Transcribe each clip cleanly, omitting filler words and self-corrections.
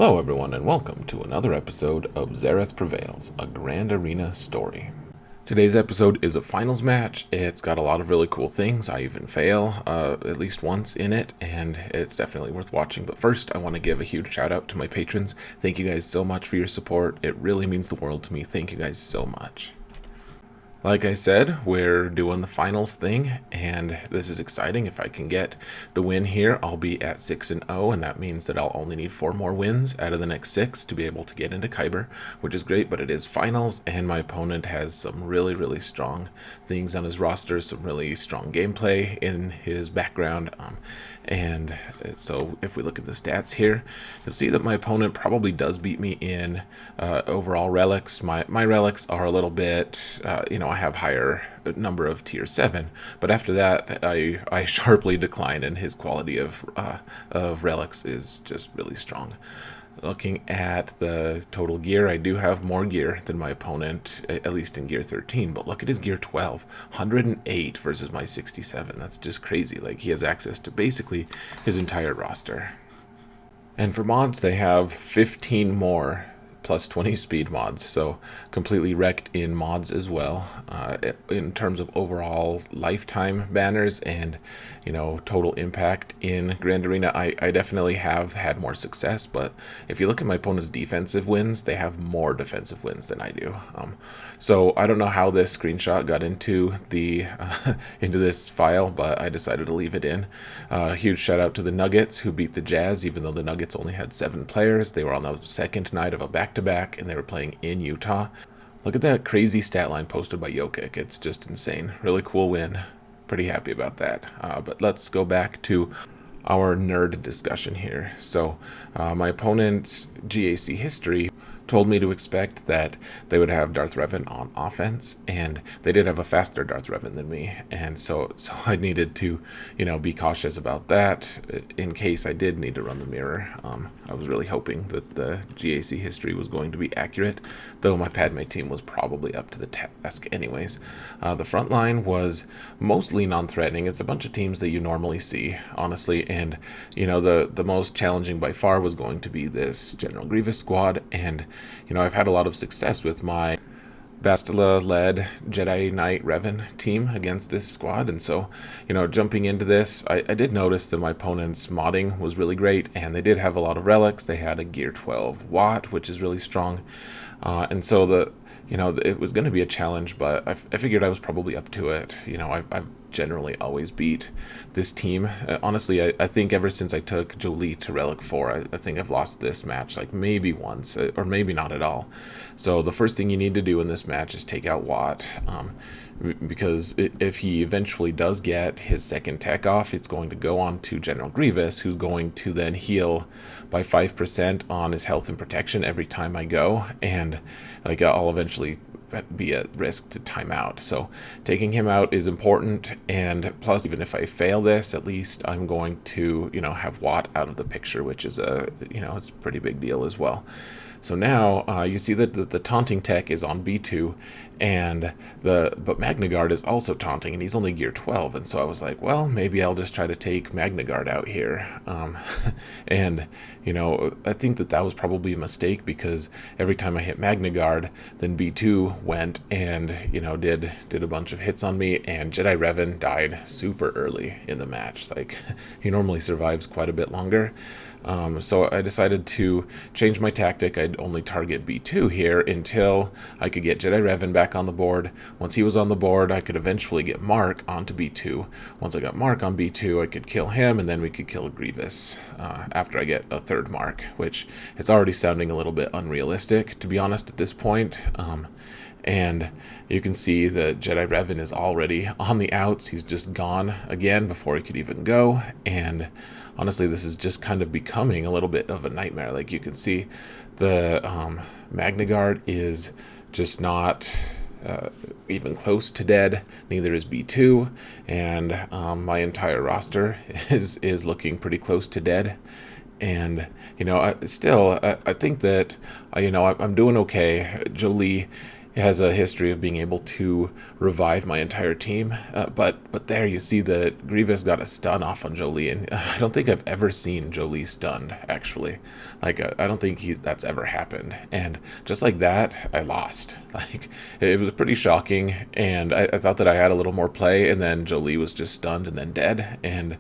Hello everyone and welcome to another episode of Xaereth Prevails, a Grand Arena story. Today's episode is a finals match. It's got a lot of really cool things. I even fail at least once in it, and it's definitely worth watching. But first, I want to give a huge shout out to my patrons. Thank you guys so much for your support. It really means the world to me. Thank you guys so much. Like I said, we're doing the finals thing, and this is exciting. If I can get the win here, I'll be at 6-0, and that means that I'll only need 4 more wins out of the next 6 to be able to get into Kyber, which is great, but it is finals, and my opponent has some really, really strong things on his roster, some really strong gameplay in his background, and so if we look at the stats here, you'll see that my opponent probably does beat me in overall relics. My relics are a little bit, I have higher number of tier 7, but after that I sharply decline, and his quality of relics is just really strong. Looking at the total gear, I do have more gear than my opponent, at least in gear 13, but look at his gear 12, 108 versus my 67. That's just crazy. Like, he has access to basically his entire roster. And for mods, they have 15 more plus 20 speed mods, so completely wrecked in mods as well. In terms of overall lifetime banners and total impact in Grand Arena, I definitely have had more success, but if you look at my opponent's defensive wins, they have more defensive wins than I do. So I don't know how this screenshot got into the into this file, but I decided to leave it in. Huge shout out to the Nuggets, who beat the Jazz, even though the Nuggets only had 7 players. They were on the second night of a back-to-back, and they were playing in Utah. Look at that crazy stat line posted by Jokic. It's just insane. Really cool win. Pretty happy about that. But let's go back to our nerd discussion here. So my opponent's GAC history told me to expect that they would have Darth Revan on offense, and they did have a faster Darth Revan than me, and so I needed to be cautious about that in case I did need to run the mirror. I was really hoping that the GAC history was going to be accurate, though my Padme team was probably up to the task anyways. The front line was mostly non-threatening. It's a bunch of teams that you normally see, honestly, and the most challenging by far was going to be this General Grievous squad, and I've had a lot of success with my Bastila-led Jedi Knight Revan team against this squad, and so, jumping into this, I did notice that my opponent's modding was really great, and they did have a lot of relics. They had a Gear 12 Watt, which is really strong, and so it was going to be a challenge, but I figured I was probably up to it. I've generally always beat this team. Honestly, I think ever since I took Jolie to Relic 4, I think I've lost this match like maybe once, or maybe not at all. So the first thing you need to do in this match is take out Watt, because if he eventually does get his second tech off, it's going to go on to General Grievous, who's going to then heal by 5% on his health and protection every time I go, and I'll eventually be at risk to time out. So taking him out is important, and plus, even if I fail this, at least I'm going to have Watt out of the picture, which is it's a pretty big deal as well. So now you see that the taunting tech is on B2, but Magna Guard is also taunting, and he's only gear 12, and so I was like, well, maybe I'll just try to take Magna Guard out here. And I think that was probably a mistake, because every time I hit Magna Guard, then B2 went and did a bunch of hits on me, and Jedi Revan died super early in the match. Like, he normally survives quite a bit longer. So I decided to change my tactic. I'd only target B2 here until I could get Jedi Revan back on the board. Once he was on the board, I could eventually get Mark onto B2. Once I got Mark on B2, I could kill him, and then we could kill Grievous after I get a third Mark, which it's already sounding a little bit unrealistic, to be honest, at this point. And you can see that Jedi Revan is already on the outs. He's just gone again before he could even go, and honestly, this is just kind of becoming a little bit of a nightmare. Like, you can see the Magna Guard is just not even close to dead. Neither is B2, and my entire roster is looking pretty close to dead. And I think that I'm doing okay. Jolie has a history of being able to revive my entire team. But there you see that Grievous got a stun off on Jolie, and I don't think I've ever seen Jolie stunned, actually. Like, I don't think that's ever happened. And just like that, I lost. Like, it was pretty shocking, and I thought that I had a little more play, and then Jolie was just stunned and then dead, and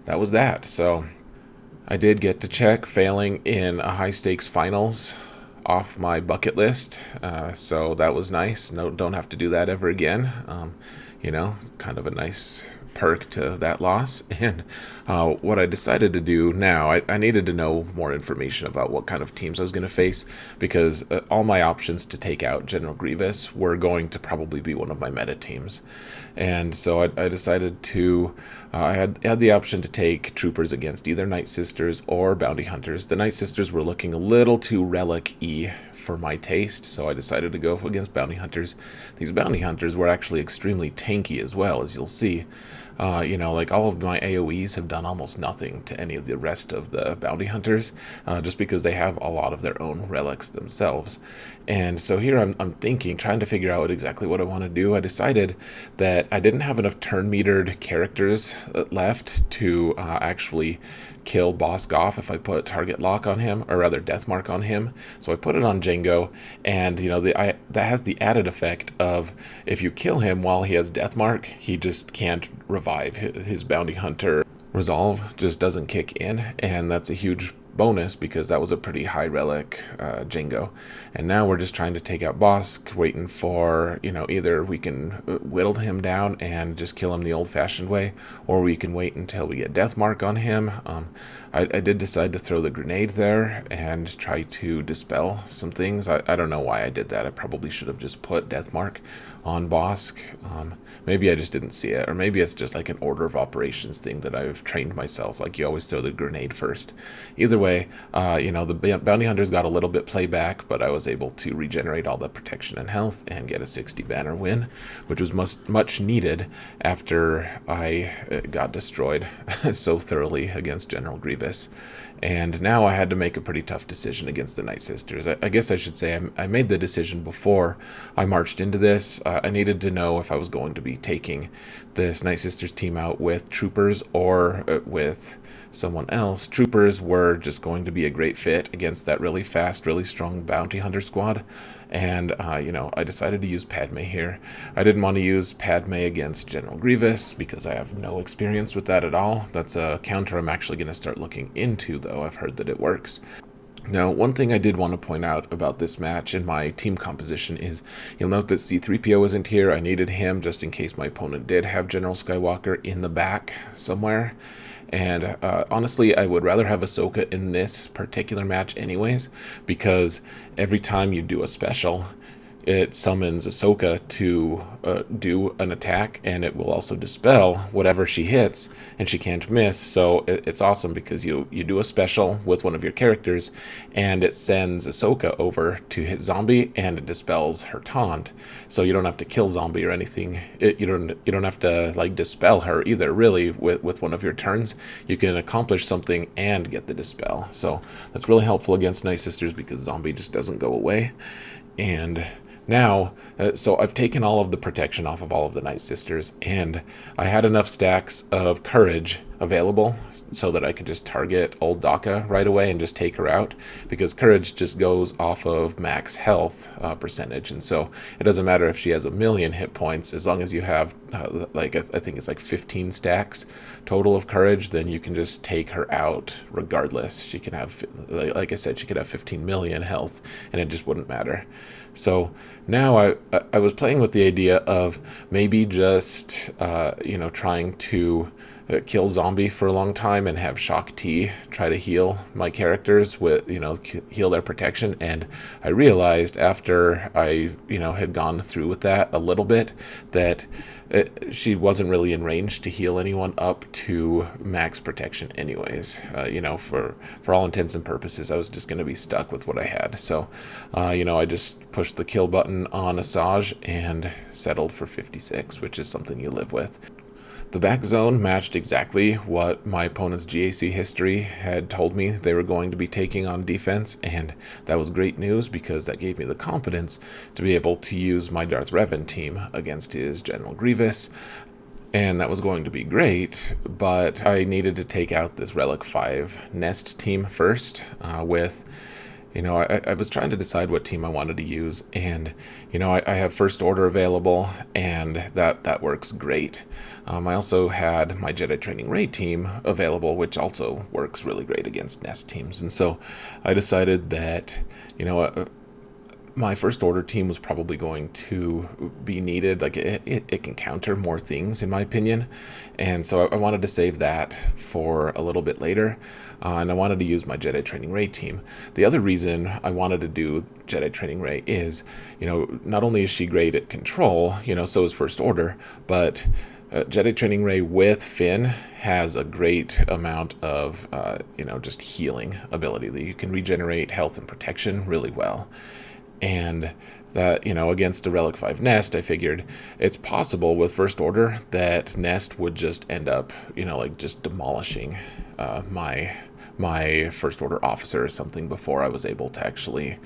that was that. So I did get to check failing in a high stakes finals off my bucket list, so that was nice. No, don't have to do that ever again. Kind of a nice perk to that loss. And what I decided to do now, I needed to know more information about what kind of teams I was going to face, because all my options to take out General Grievous were going to probably be one of my meta teams. And so I decided to, I had the option to take troopers against either Nightsisters or bounty hunters. The Nightsisters were looking a little too relic-y for my taste, so I decided to go against bounty hunters. These bounty hunters were actually extremely tanky as well, as you'll see. Like all of my AoEs have done almost nothing to any of the rest of the bounty hunters, just because they have a lot of their own relics themselves. And so here I'm thinking, trying to figure out exactly what I want to do. I decided that I didn't have enough turn-metered characters left to actually kill Bosk off if I put target lock on him, or rather death mark on him. So I put it on Django, and that has the added effect of if you kill him while he has death mark, he just can't revive. His bounty hunter resolve just doesn't kick in, and that's a huge bonus because that was a pretty high relic Django. And now we're just trying to take out Bosk, waiting for, either we can whittle him down and just kill him the old-fashioned way, or we can wait until we get death mark on him. I did decide to throw the grenade there and try to dispel some things. I don't know why I did that. I probably should have just put death mark on Bosk. Maybe I just didn't see it, or maybe it's just like an order of operations thing that I've trained myself. Like, you always throw the grenade first. Either way, the bounty hunters got a little bit playback, but I was able to regenerate all the protection and health and get a 60 banner win, which was much needed after I got destroyed so thoroughly against General Grievous. And now I had to make a pretty tough decision against the Nightsisters. I guess I should say I made the decision before I marched into this. I needed to know if I was going to be taking this Nightsisters team out with troopers or with someone else. Troopers were just going to be a great fit against that really fast, really strong bounty hunter squad. And, I decided to use Padme here. I didn't want to use Padme against General Grievous because I have no experience with that at all. That's a counter I'm actually going to start looking into, though. I've heard that it works. Now, one thing I did want to point out about this match and my team composition is, you'll note that C-3PO isn't here. I needed him just in case my opponent did have General Skywalker in the back somewhere. And honestly, I would rather have Ahsoka in this particular match anyways, because every time you do a special, it summons Ahsoka to do an attack, and it will also dispel whatever she hits, and she can't miss. So it's awesome because you do a special with one of your characters, and it sends Ahsoka over to hit Zombie, and it dispels her taunt. So you don't have to kill Zombie or anything. You don't have to like dispel her either. Really, with one of your turns, you can accomplish something and get the dispel. So that's really helpful against Nightsisters because Zombie just doesn't go away. And now, so I've taken all of the protection off of all of the Nightsisters, and I had enough stacks of courage available so that I could just target old Daka right away and just take her out, because courage just goes off of max health percentage, and so it doesn't matter if she has 1,000,000 hit points, as long as you have I think it's like 15 stacks total of courage, then you can just take her out regardless. She can have, like I said, she could have 15 million health, and it just wouldn't matter. So now I was playing with the idea of maybe just trying to kill Zombie for a long time and have Shock T try to heal my characters with, heal their protection. And I realized after I, had gone through with that a little bit that she wasn't really in range to heal anyone up to max protection anyways. For all intents and purposes, I was just going to be stuck with what I had. So, I just pushed the kill button on Asajj and settled for 56, which is something you live with. The back zone matched exactly what my opponent's GAC history had told me they were going to be taking on defense, and that was great news because that gave me the confidence to be able to use my Darth Revan team against his General Grievous. And that was going to be great, but I needed to take out this Relic 5 Nest team first with... I was trying to decide what team I wanted to use, and, I have First Order available, and that works great. I also had my Jedi Training Raid team available, which also works really great against Nest teams. And so I decided that, my First Order team was probably going to be needed. Like, it can counter more things, in my opinion. And so I wanted to save that for a little bit later. And I wanted to use my Jedi Training Ray team. The other reason I wanted to do Jedi Training Ray is, not only is she great at control, so is First Order, but Jedi Training Ray with Finn has a great amount of, just healing ability that you can regenerate health and protection really well. And that, against a Relic 5 Nest, I figured it's possible with First Order that Nest would just end up, just demolishing my First Order officer or something before I was able to actually,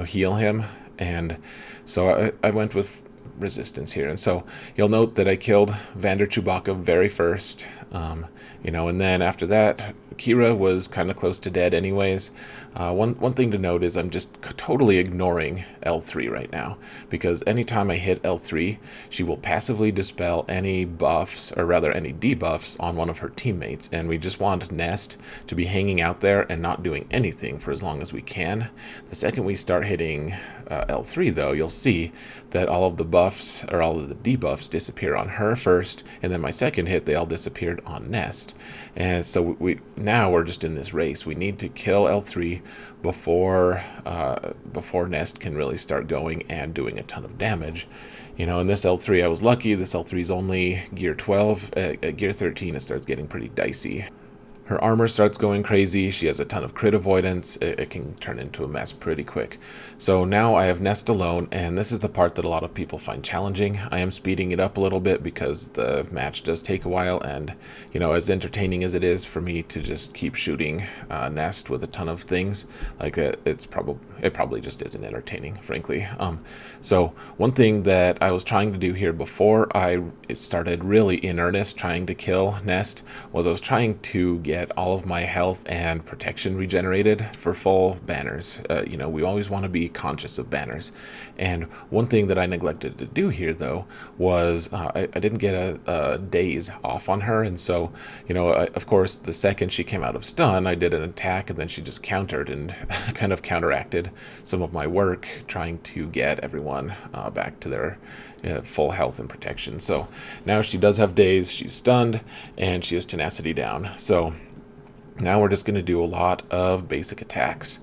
heal him. And so I went with Resistance here. And so you'll note that I killed Vander Chewbacca very first, and then after that, Kira was kind of close to dead anyways. One thing to note is I'm just totally ignoring L3 right now, because anytime I hit L3, she will passively dispel any buffs, or rather any debuffs, on one of her teammates, and we just want Nest to be hanging out there and not doing anything for as long as we can. The second we start hitting L3, though, you'll see that all of the buffs, or all of the debuffs, disappear on her first, and then my second hit, they all disappeared on Nest. And so now we're just in this race. We need to kill L3 before Nest can really start going and doing a ton of damage. In this L3, I was lucky. This L3 is only gear 12. At gear 13, it starts getting pretty dicey. Her armor starts going crazy. She has a ton of crit avoidance. It can turn into a mess pretty quick. So now I have Nest alone, and this is the part that a lot of people find challenging. I am speeding it up a little bit because the match does take a while, and as entertaining as it is for me to just keep shooting Nest with a ton of things, like it probably just isn't entertaining, frankly. So one thing that I was trying to do here before I started really in earnest trying to kill Nest was I was trying to get all of my health and protection regenerated for full banners. We always want to be conscious of banners. And one thing that I neglected to do here, though, was I didn't get a daze off on her. And so, of course, the second she came out of stun, I did an attack, and then she just countered and kind of counteracted some of my work trying to get everyone back to their full health and protection. So now she does have daze, she's stunned, and she has tenacity down. So now we're just going to do a lot of basic attacks.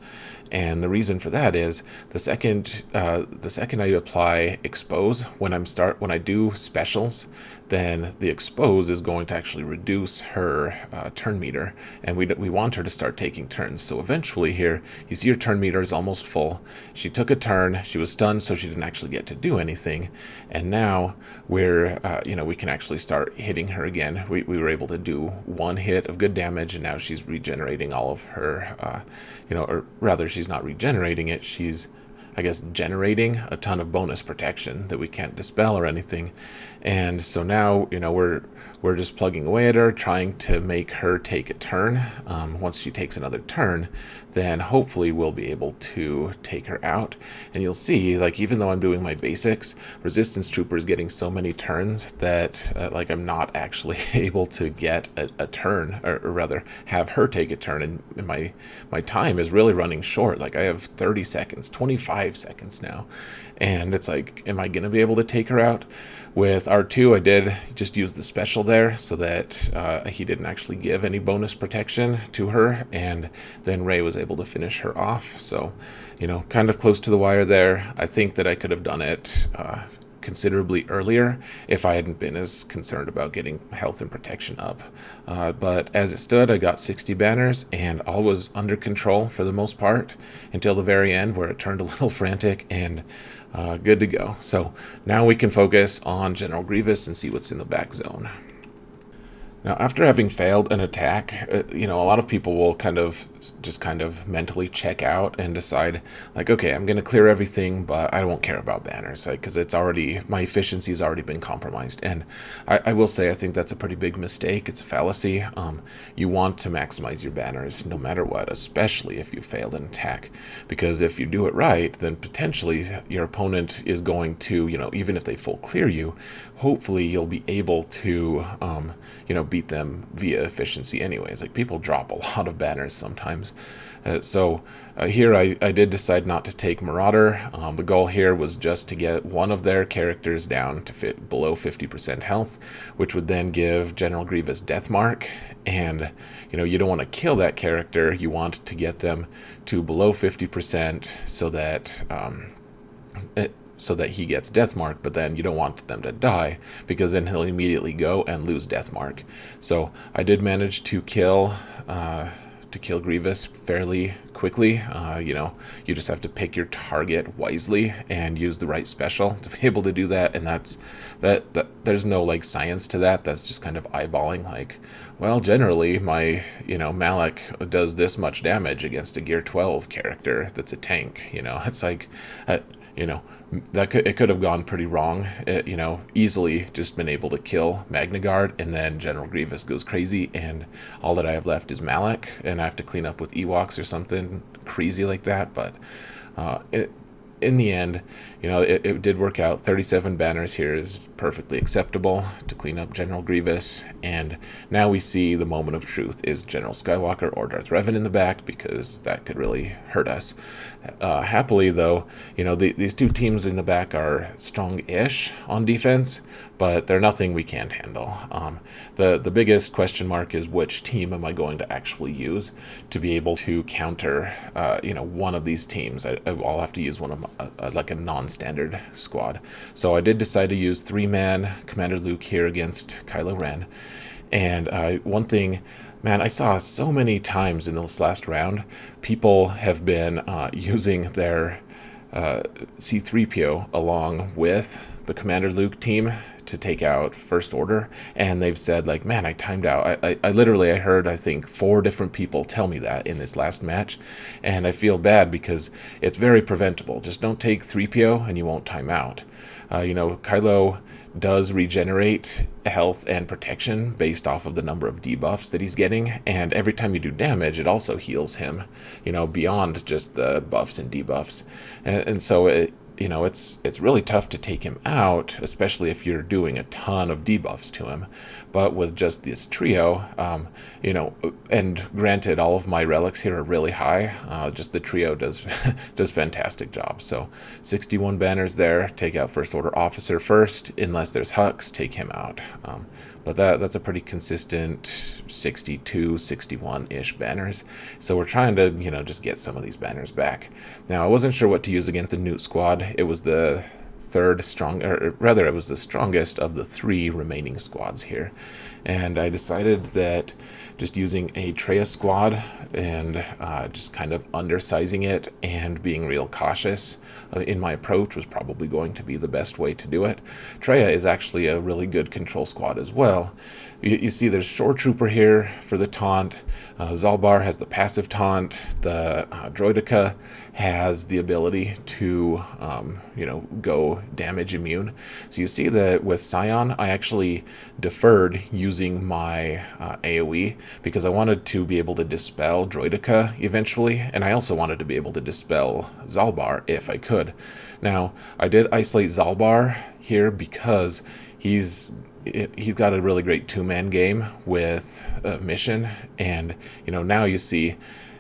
And the reason for that is the second I apply expose, when I do specials, then the expose is going to actually reduce her turn meter, and we want her to start taking turns. So eventually here, you see her turn meter is almost full. She took a turn, she was stunned, so she didn't actually get to do anything, and now we can actually start hitting her again. We were able to do one hit of good damage, and now she's regenerating all of her, or rather, she's not regenerating it, she's, I guess, generating a ton of bonus protection that we can't dispel or anything. And so now, we're just plugging away at her, trying to make her take a turn. Once she takes another turn, then hopefully we'll be able to take her out. And you'll see, like, even though I'm doing my basics, Resistance Trooper is getting so many turns that, I'm not actually able to get a turn, or rather, have her take a turn. And my time is really running short. Like, I have 30 seconds, 25 seconds now. And it's like, am I going to be able to take her out? With R2, I did just use the special there so that he didn't actually give any bonus protection to her, and then Rey was able to finish her off. So, kind of close to the wire there. I think that I could have done it considerably earlier if I hadn't been as concerned about getting health and protection up. But as it stood, I got 60 banners, and all was under control for the most part until the very end, where it turned a little frantic, and good to go. So now we can focus on General Grievous and see what's in the back zone. Now, after having failed an attack, a lot of people will just kind of mentally check out and decide, like, okay, I'm going to clear everything, but I won't care about banners, because my efficiency's already been compromised. And I will say, I think that's a pretty big mistake. It's a fallacy. You want to maximize your banners no matter what, especially if you failed an attack, because if you do it right, then potentially your opponent is going to, even if they full clear you, hopefully you'll be able to, beat them via efficiency anyways. Like, people drop a lot of banners sometimes. So here I did decide not to take Marauder. The goal here was just to get one of their characters down to below 50% health, which would then give General Grievous Death Mark. And, you don't want to kill that character. You want to get them to below 50% so that he gets Death Mark, but then you don't want them to die, because then he'll immediately go and lose Death Mark. So I did manage to kill Grievous fairly quickly. You just have to pick your target wisely and use the right special to be able to do that. And that there's no like science to that. That's just kind of eyeballing. Like, well, generally my Malak does this much damage against a Gear 12 character that's a tank. It's like, it could have gone pretty wrong. Easily just been able to kill Magna Guard, and then General Grievous goes crazy, and all that I have left is Malak, and I have to clean up with Ewoks or something crazy like that. But in the end, it did work out. 37 banners here is perfectly acceptable to clean up General Grievous. And now we see the moment of truth. Is General Skywalker or Darth Revan in the back? Because that could really hurt us. Happily, though, these two teams in the back are strong-ish on defense, but they're nothing we can't handle. The biggest question mark is, which team am I going to actually use to be able to counter one of these teams? I'll have to use one of like a non-standard squad. So I did decide to use 3-man Commander Luke here against Kylo Ren. And one thing, man, I saw so many times in this last round, people have been using their C-3PO along with the Commander Luke team to take out First Order, and they've said, like, man, I timed out. I heard, I think, 4 different people tell me that in this last match, and I feel bad because it's very preventable. Just don't take 3PO and you won't time out. Kylo does regenerate health and protection based off of the number of debuffs that he's getting, and every time you do damage, it also heals him, beyond just the buffs and debuffs. And so it's really tough to take him out, especially if you're doing a ton of debuffs to him. But with just this trio, and granted, all of my relics here are really high, just the trio does fantastic job. So 61 banners there, take out First Order Officer first, unless there's Hux, take him out. But that's a pretty consistent 62, 61-ish banners. So we're trying to, just get some of these banners back. Now, I wasn't sure what to use against the Newt squad. It was the it was the strongest of the 3 remaining squads here. And I decided that just using a Traya squad and just kind of undersizing it and being real cautious in my approach was probably going to be the best way to do it. Traya is actually a really good control squad as well. You see there's Shore Trooper here for the taunt. Zalbar has the passive taunt. The Droideka has the ability to, go damage immune. So you see that with Scion, I actually deferred using my AoE because I wanted to be able to dispel Droideka eventually, and I also wanted to be able to dispel Zalbar if I could. Now, I did isolate Zalbar here because he's got a really great 2-man game with Mission, and now you see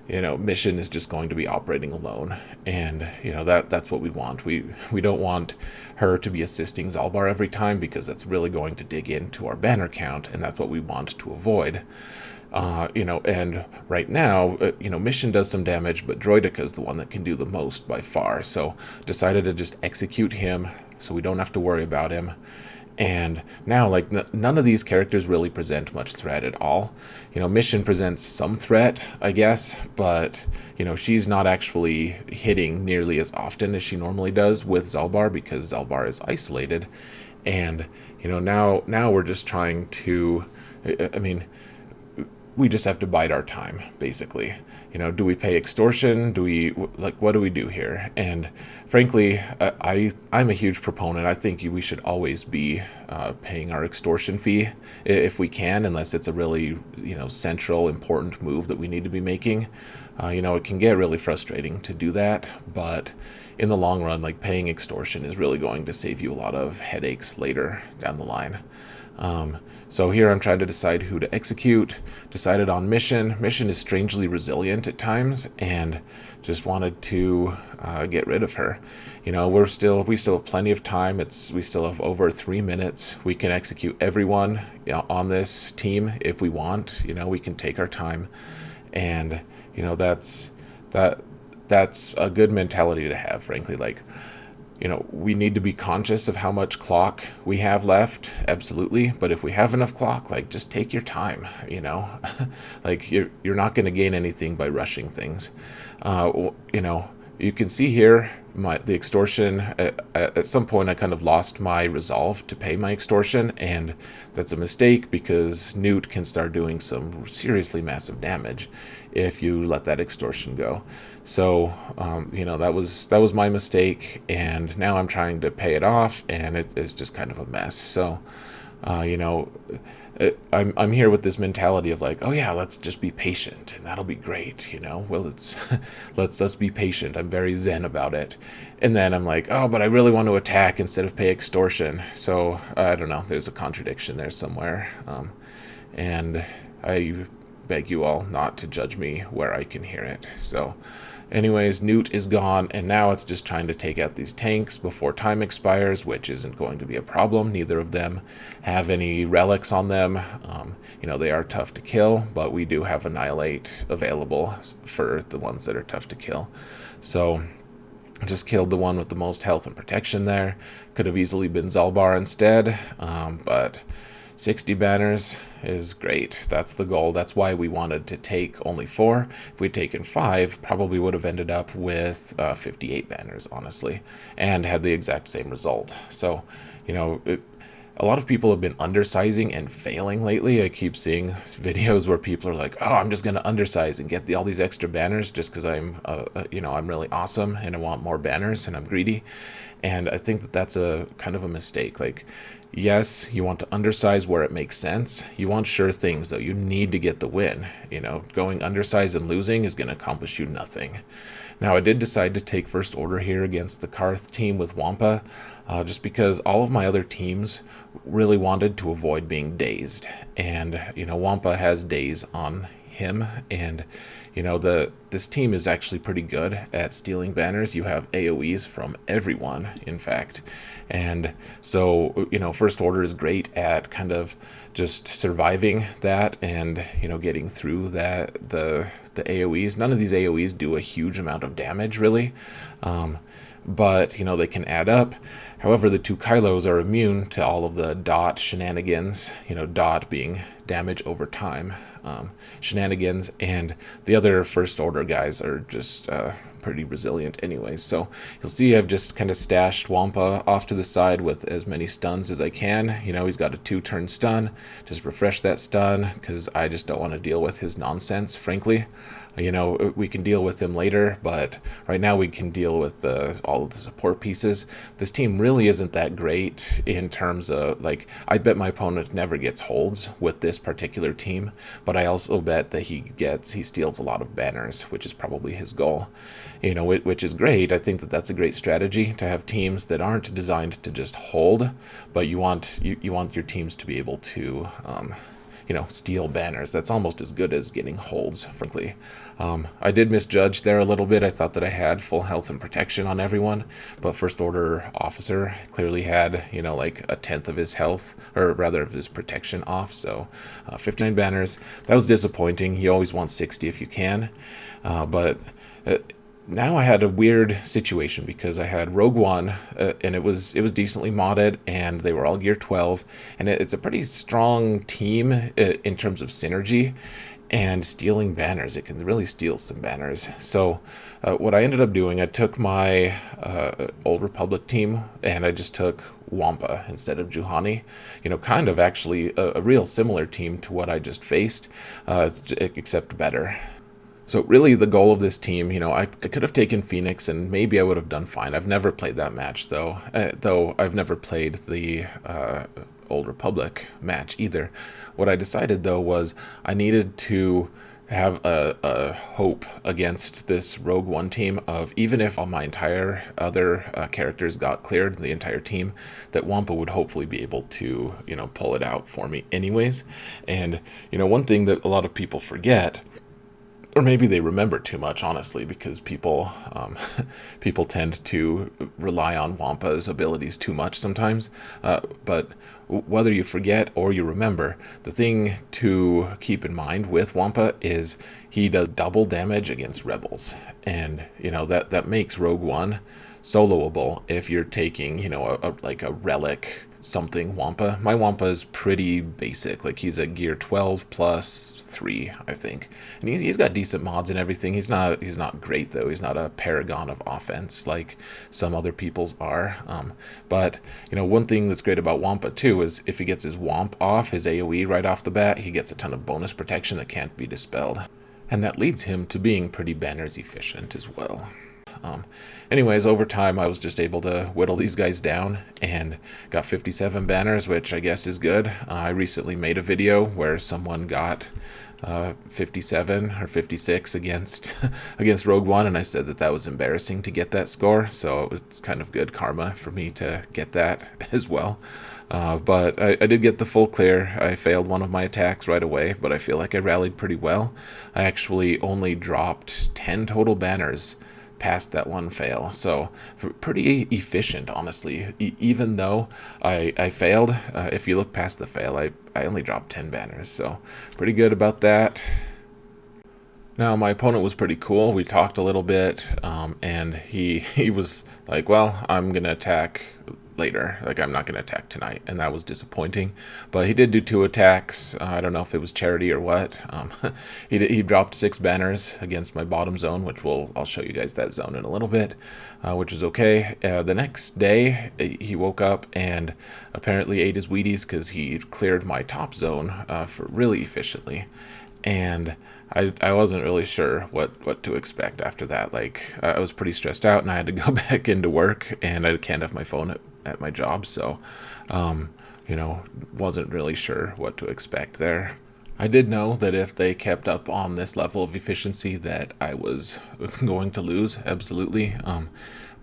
Mission is just going to be operating alone, and that's what we want. We don't want her to be assisting Zalbar every time, because that's really going to dig into our banner count, and that's what we want to avoid. And right now, Mission does some damage, but Droideka is the one that can do the most by far. So decided to just execute him so we don't have to worry about him. And now, none of these characters really present much threat at all. Mission presents some threat, I guess, but, she's not actually hitting nearly as often as she normally does with Zalbar, because Zalbar is isolated. And, now we're just trying to I mean, we just have to bide our time, basically. Do we pay extortion? What do we do here? And frankly, I'm a huge proponent. I think we should always be paying our extortion fee if we can, unless it's a really, central, important move that we need to be making. It can get really frustrating to do that, but in the long run, like, paying extortion is really going to save you a lot of headaches later down the line. So here I'm trying to decide who to execute. Decided on Mission. Mission is strangely resilient at times, and just wanted to get rid of her. We still have plenty of time. We still have over 3 minutes. We can execute everyone on this team if we want. We can take our time, and that's a good mentality to have, frankly. Like, we need to be conscious of how much clock we have left, absolutely. But if we have enough clock, like, just take your time, like, you're not going to gain anything by rushing things. You can see here the extortion. At some point, I kind of lost my resolve to pay my extortion, and that's a mistake because Newt can start doing some seriously massive damage if you let that extortion go. So, that was my mistake, and now I'm trying to pay it off, and it's just kind of a mess. So, I'm here with this mentality of like, oh yeah, let's just be patient, and that'll be great. Well, it's let's be patient. I'm very zen about it, and then I'm like, oh, but I really want to attack instead of pay extortion. So I don't know. There's a contradiction there somewhere, and I beg you all not to judge me where I can hear it. So anyways, Newt is gone, and now it's just trying to take out these tanks before time expires, which isn't going to be a problem. Neither of them have any relics on them. They are tough to kill, but we do have Annihilate available for the ones that are tough to kill. So I just killed the one with the most health and protection there. Could have easily been Zalbar instead, but 60 banners is great. That's the goal. That's why we wanted to take only 4. If we'd taken 5, probably would have ended up with 58 banners, honestly, and had the exact same result. So, a lot of people have been undersizing and failing lately. I keep seeing videos where people are like, oh, I'm just going to undersize and get all these extra banners just because I'm really awesome and I want more banners and I'm greedy. And I think that that's a kind of a mistake. Like, yes, you want to undersize where it makes sense. You want sure things, though. You need to get the win. Going undersized and losing is going to accomplish you nothing. Now, I did decide to take first order here against the Karth team with Wampa, just because all of my other teams really wanted to avoid being dazed. And, Wampa has daze on him, and this team is actually pretty good at stealing banners. You have AoEs from everyone, in fact, and so first order is great at kind of just surviving that and getting through the AoEs. None of these AoEs do a huge amount of damage, really, but they can add up. However, the 2 Kylos are immune to all of the dot shenanigans, dot being damage over time shenanigans, and the other first order guys are just pretty resilient anyways. So you'll see I've just kind of stashed Wampa off to the side with as many stuns as I can. He's got a 2-turn stun. Just refresh that stun because I just don't want to deal with his nonsense, frankly. We can deal with him later, but right now we can deal with all of the support pieces. This team really isn't that great in terms of, like, I bet my opponent never gets holds with this particular team, but I also bet that he steals a lot of banners, which is probably his goal, which is great. I think that that's a great strategy to have teams that aren't designed to just hold, but you want your teams to be able to steal banners. That's almost as good as getting holds, frankly. I did misjudge there a little bit. I thought that I had full health and protection on everyone, but First Order Officer clearly had, like a 10th of his health, or rather of his protection off, so 59 banners. That was disappointing. You always want 60 if you can, but now I had a weird situation because I had Rogue One, and it was decently modded, and they were all gear 12, and it's a pretty strong team in terms of synergy. and stealing banners. It can really steal some banners. So what I ended up doing, I took my Old Republic team and I just took Wampa instead of Juhani. Kind of actually a real similar team to what I just faced, except better. So really the goal of this team, I could have taken Phoenix and maybe I would have done fine. I've never played that match though I've never played the Old Republic match either. What I decided though was I needed to have a hope against this Rogue One team of, even if all my entire other characters got cleared, the entire team, that Wampa would hopefully be able to, pull it out for me anyways. And, one thing that a lot of people forget, or maybe they remember too much, honestly, because people tend to rely on Wampa's abilities too much sometimes. But whether you forget or you remember, the thing to keep in mind with Wampa is he does double damage against rebels, and that makes Rogue One soloable if you're taking like a relic something Wampa. My Wampa is pretty basic. Like, he's a gear 12 plus 3, I think. And he's got decent mods and everything. He's not great though. He's not a paragon of offense like some other people's are. But one thing that's great about Wampa too is if he gets his Wamp off, his AoE right off the bat, he gets a ton of bonus protection that can't be dispelled. And that leads him to being pretty banners efficient as well. Anyways, over time, I was just able to whittle these guys down and got 57 banners, which I guess is good. I recently made a video where someone got 57 or 56 against against Rogue One, and I said that was embarrassing to get that score, so it's kind of good karma for me to get that as well. But I did get the full clear. I failed one of my attacks right away, but I feel like I rallied pretty well. I actually only dropped 10 total banners past that one fail, so pretty efficient, honestly. Even though I failed, if you look past the fail, I only dropped 10 banners, so pretty good about that. Now, my opponent was pretty cool. We talked a little bit, and he was like, well, I'm gonna attack later. Like, I'm not going to attack tonight, and that was disappointing. But he did do 2 attacks. I don't know if it was charity or what. He dropped 6 banners against my bottom zone, which I'll show you guys that zone in a little bit, which is okay. The next day, he woke up and apparently ate his Wheaties because he cleared my top zone for really efficiently. And I wasn't really sure what to expect after that. Like, I was pretty stressed out, and I had to go back into work, and I can't have my phone at my job, so wasn't really sure what to expect there. I did know that if they kept up on this level of efficiency that I was going to lose, absolutely.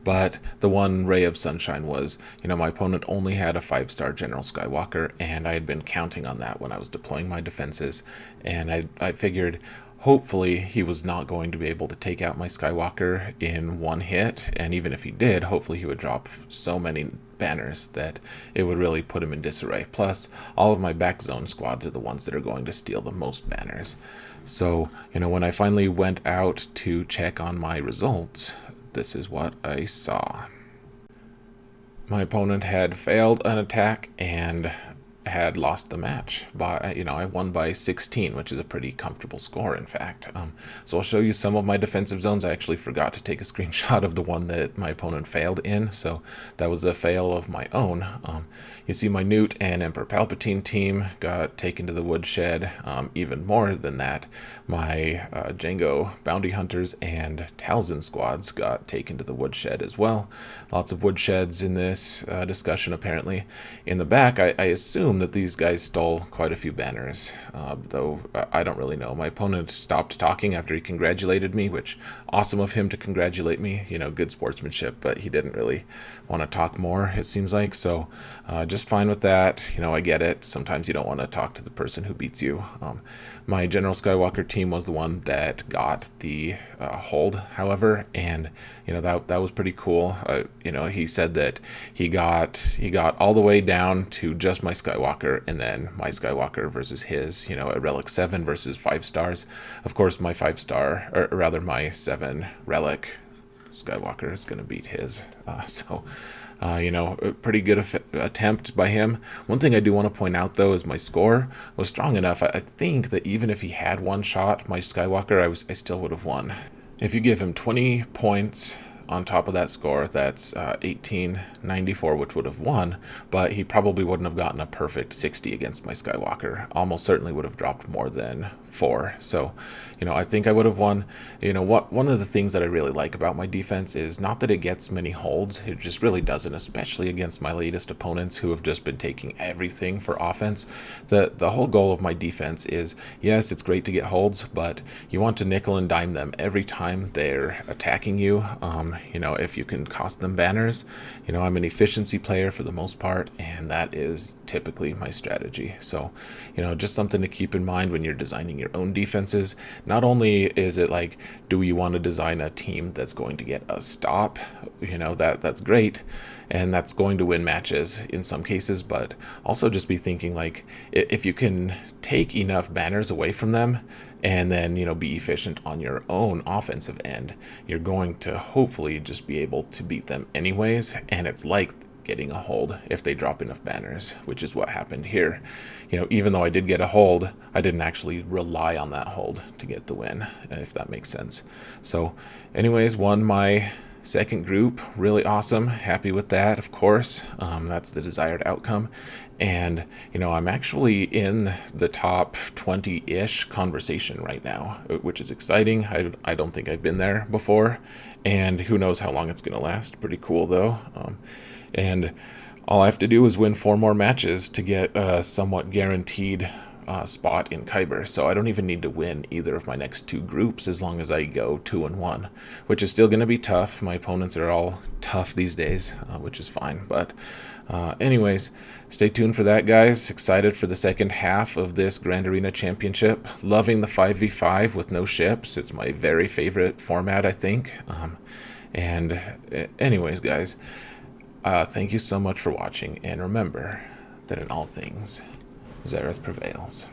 But the one ray of sunshine was, my opponent only had a 5-star General Skywalker, and I had been counting on that when I was deploying my defenses, and I figured hopefully he was not going to be able to take out my Skywalker in one hit, and even if he did, hopefully he would drop so many banners that it would really put him in disarray. Plus, all of my back zone squads are the ones that are going to steal the most banners. So, when I finally went out to check on my results, this is what I saw. My opponent had failed an attack and had lost the match by, I won by 16, which is a pretty comfortable score, in fact. So I'll show you some of my defensive zones. I actually forgot to take a screenshot of the one that my opponent failed in, so that was a fail of my own. You see my Newt and Emperor Palpatine team got taken to the woodshed. Even more than that, my Jango Bounty Hunters and Talzin squads got taken to the woodshed as well. Lots of woodsheds in this discussion, apparently. In the back, I assume that these guys stole quite a few banners, though I don't really know. My opponent stopped talking after he congratulated me, which, awesome of him to congratulate me, good sportsmanship, but he didn't really want to talk more, it seems like, so just fine with that. I get it. Sometimes you don't want to talk to the person who beats you. My General Skywalker team was the one that got the hold, however, and that was pretty cool. He said that he got all the way down to just my Skywalker, and then my Skywalker versus his, a Relic 7 versus 5 stars. Of course, my 5-star, or rather my 7 Relic Skywalker is going to beat his. A pretty good attempt by him. One thing I do want to point out, though, is my score was strong enough. I think that even if he had one shot, my Skywalker, I still would have won. If you give him 20 points on top of that score, that's 1894, which would have won, but he probably wouldn't have gotten a perfect 60 against my Skywalker. Almost certainly would have dropped more than 4. So, I think I would have won. One of the things that I really like about my defense is not that it gets many holds. It just really doesn't, especially against my latest opponents who have just been taking everything for offense. The whole goal of my defense is, yes, it's great to get holds, but you want to nickel and dime them every time they're attacking you. If you can cost them banners. I'm an efficiency player for the most part, and that is typically my strategy. So, just something to keep in mind when you're designing your own defenses. Not only is it like, do you want to design a team that's going to get a stop? That's great, and that's going to win matches in some cases, but also just be thinking like, if you can take enough banners away from them and then be efficient on your own offensive end, you're going to hopefully just be able to beat them anyways. And it's like getting a hold if they drop enough banners, which is what happened here. Even though I did get a hold, I didn't actually rely on that hold to get the win, if that makes sense. So anyways, won my second group. Really awesome. Happy with that, of course. That's the desired outcome. And, I'm actually in the top 20-ish conversation right now, which is exciting. I don't think I've been there before. And who knows how long it's going to last. Pretty cool, though. And all I have to do is win 4 more matches to get a somewhat guaranteed spot in Kyber. So I don't even need to win either of my next 2 groups as long as I go 2-1, which is still going to be tough. My opponents are all tough these days, which is fine. But anyways, stay tuned for that, guys. Excited for the second half of this Grand Arena Championship. Loving the 5v5 with no ships. It's my very favorite format, I think. And anyways, guys, thank you so much for watching. And remember that in all things, Xaereth prevails.